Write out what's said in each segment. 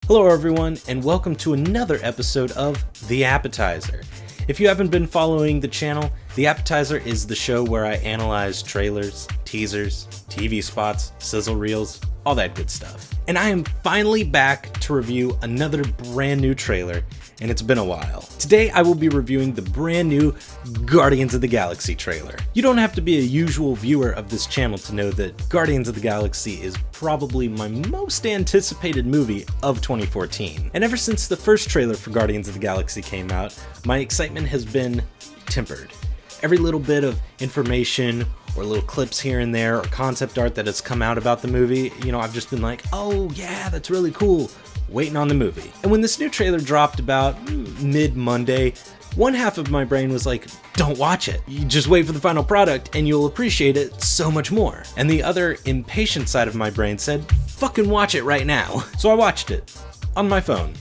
Hello everyone, and welcome to another episode of The Appetizer. If you haven't been following the channel, The Appetizer is the show where I analyze trailers, teasers, TV spots, sizzle reels, all that good stuff. And I am finally back to review another brand new trailer, and it's been a while. Today I will be reviewing the brand new Guardians of the Galaxy trailer. You don't have to be a usual viewer of this channel to know that Guardians of the Galaxy is probably my most anticipated movie of 2014. And ever since the first trailer for Guardians of the Galaxy came out, my excitement has been tempered. Every little bit of information or little clips here and there or concept art that has come out about the movie, I've just been like, oh yeah, that's really cool, waiting on the movie. And when this new trailer dropped about mid-Monday, one half of my brain was like, don't watch it. You just wait for the final product and you'll appreciate it so much more. And the other impatient side of my brain said, fucking watch it right now. So I watched it on my phone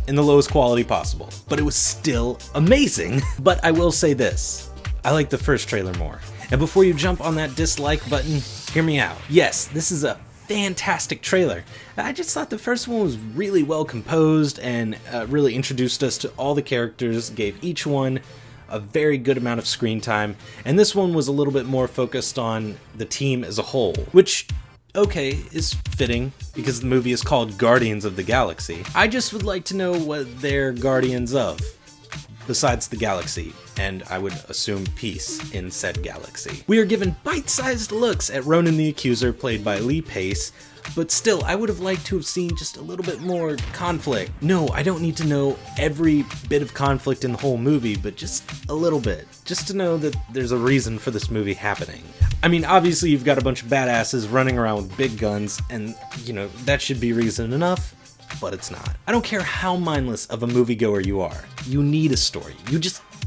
in the lowest quality possible, but it was still amazing. But I will say this, I like the first trailer more. And before you jump on that dislike button, hear me out. Yes, this is a fantastic trailer. I just thought the first one was really well composed and really introduced us to all the characters, gave each one a very good amount of screen time, and this one was a little bit more focused on the team as a whole, which, okay, is fitting because the movie is called Guardians of the Galaxy. I just would like to know what they're guardians of, besides the galaxy, and I would assume peace in said galaxy. We are given bite-sized looks at Ronan the Accuser, played by Lee Pace, but still, I would have liked to have seen just a little bit more conflict. No, I don't need to know every bit of conflict in the whole movie, but just a little bit, just to know that there's a reason for this movie happening. I mean, obviously you've got a bunch of badasses running around with big guns, and, that should be reason enough. But it's not. I don't care how mindless of a moviegoer you are. You need a story.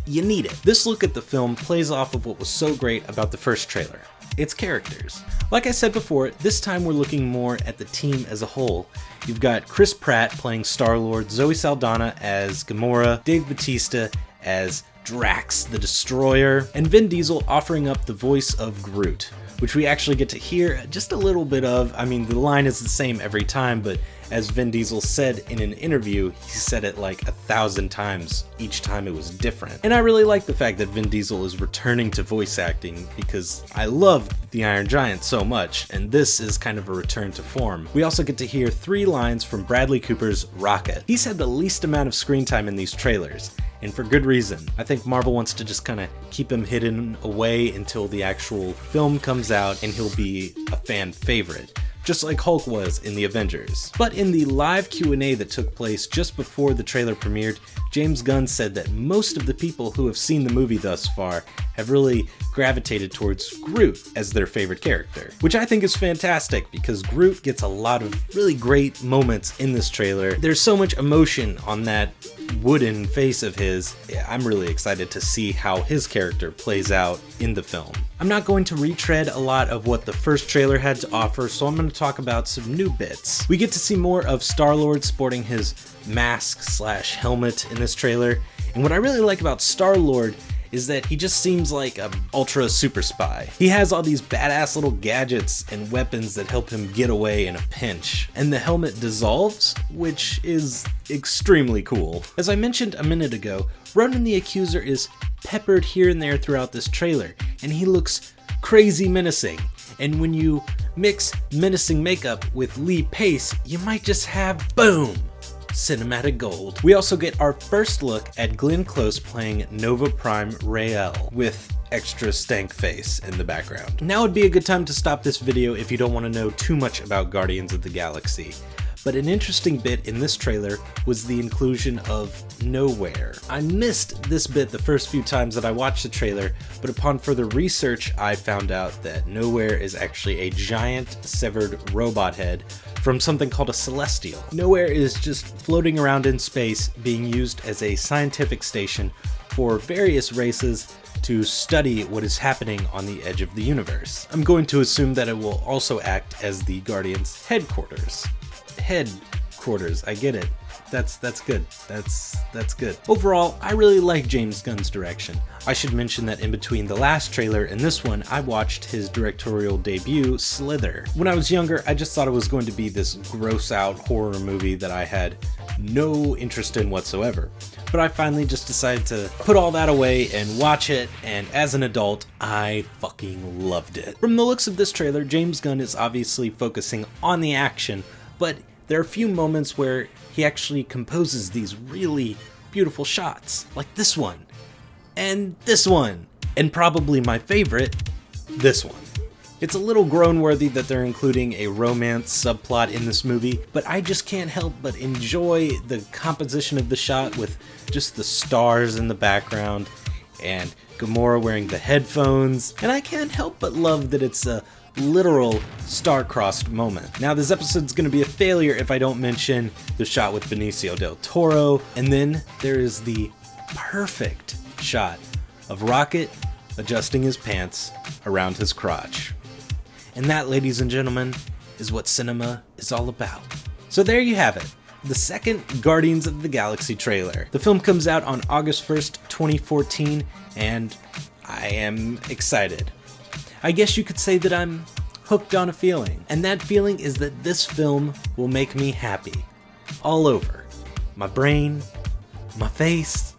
You need it. This look at the film plays off of what was so great about the first trailer. Its characters. Like I said before, this time we're looking more at the team as a whole. You've got Chris Pratt playing Starlord, Zoe Saldana as Gamora, Dave Bautista as Drax the Destroyer, and Vin Diesel offering up the voice of Groot, which we actually get to hear just a little bit of. I mean, the line is the same every time, but as Vin Diesel said in an interview, he said it like 1,000 times each time it was different. And I really like the fact that Vin Diesel is returning to voice acting because I love the Iron Giant so much, and this is kind of a return to form. We also get to hear 3 lines from Bradley Cooper's Rocket. He's had the least amount of screen time in these trailers, and for good reason. I think Marvel wants to just kind of keep him hidden away until the actual film comes out and he'll be a fan favorite, just like Hulk was in the Avengers. But in the live Q&A that took place just before the trailer premiered, James Gunn said that most of the people who have seen the movie thus far have really gravitated towards Groot as their favorite character, which I think is fantastic because Groot gets a lot of really great moments in this trailer. There's so much emotion on that wooden face of his. I'm really excited to see how his character plays out in the film. I'm not going to retread a lot of what the first trailer had to offer, so I'm going to talk about some new bits. We get to see more of Starlord sporting his mask/helmet in this trailer, and what I really like about Starlord is that he just seems like an ultra super spy. He has all these badass little gadgets and weapons that help him get away in a pinch. And the helmet dissolves, which is extremely cool. As I mentioned a minute ago, Ronan the Accuser is peppered here and there throughout this trailer, and he looks crazy menacing. And when you mix menacing makeup with Lee Pace, you might just have, boom, cinematic gold. We also get our first look at Glenn Close playing Nova Prime Rael with extra stank face in the background. Now would be a good time to stop this video if you don't want to know too much about Guardians of the Galaxy. But an interesting bit in this trailer was the inclusion of Nowhere. I missed this bit the first few times that I watched the trailer, but upon further research I found out that Nowhere is actually a giant severed robot head from something called a Celestial. Nowhere is just floating around in space, being used as a scientific station for various races to study what is happening on the edge of the universe. I'm going to assume that it will also act as the Guardians' headquarters. I get it. That's good. That's good. Overall, I really like James Gunn's direction. I should mention that in between the last trailer and this one, I watched his directorial debut, Slither. When I was younger, I just thought it was going to be this gross out horror movie that I had no interest in whatsoever. But I finally just decided to put all that away and watch it, and as an adult, I fucking loved it. From the looks of this trailer, James Gunn is obviously focusing on the action, but there are a few moments where he actually composes these really beautiful shots, like this one, and this one, and probably my favorite, this one. It's a little groan-worthy that they're including a romance subplot in this movie, but I just can't help but enjoy the composition of the shot with just the stars in the background and Gamora wearing the headphones, and I can't help but love that it's a literal star-crossed moment. Now, this episode's gonna be a failure if I don't mention the shot with Benicio del Toro, and then there is the perfect shot of Rocket adjusting his pants around his crotch. And that, ladies and gentlemen, is what cinema is all about. So there you have it, the second Guardians of the Galaxy trailer. The film comes out on August 1st, 2014, and I am excited. I guess you could say that I'm hooked on a feeling, and that feeling is that this film will make me happy. All over. My brain, my face,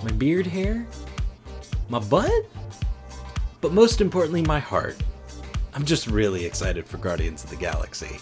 my beard hair, my butt, but most importantly, my heart. I'm just really excited for Guardians of the Galaxy.